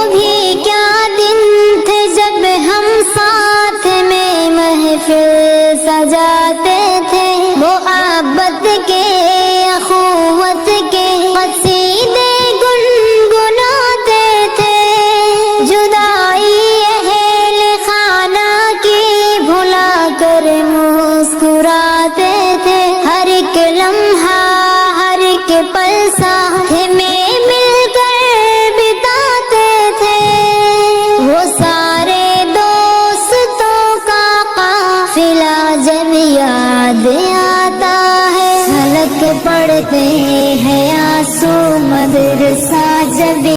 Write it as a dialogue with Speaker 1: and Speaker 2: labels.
Speaker 1: भी क्या दिन थे जब हम साथ में महफिल सजाते थे। मोहब्बत के अखुवत के कसीदे गुनगुनाते थे। जुदाई अहले खाना की भुला कर मुस्कुराते थे। हर एक लम्हा हर एक पल साथ में मिलकर बिताते थे। वो सारे दोस्तों का काफिला जब याद आता है, झलक पड़ते हैं आंसू मदरसा जब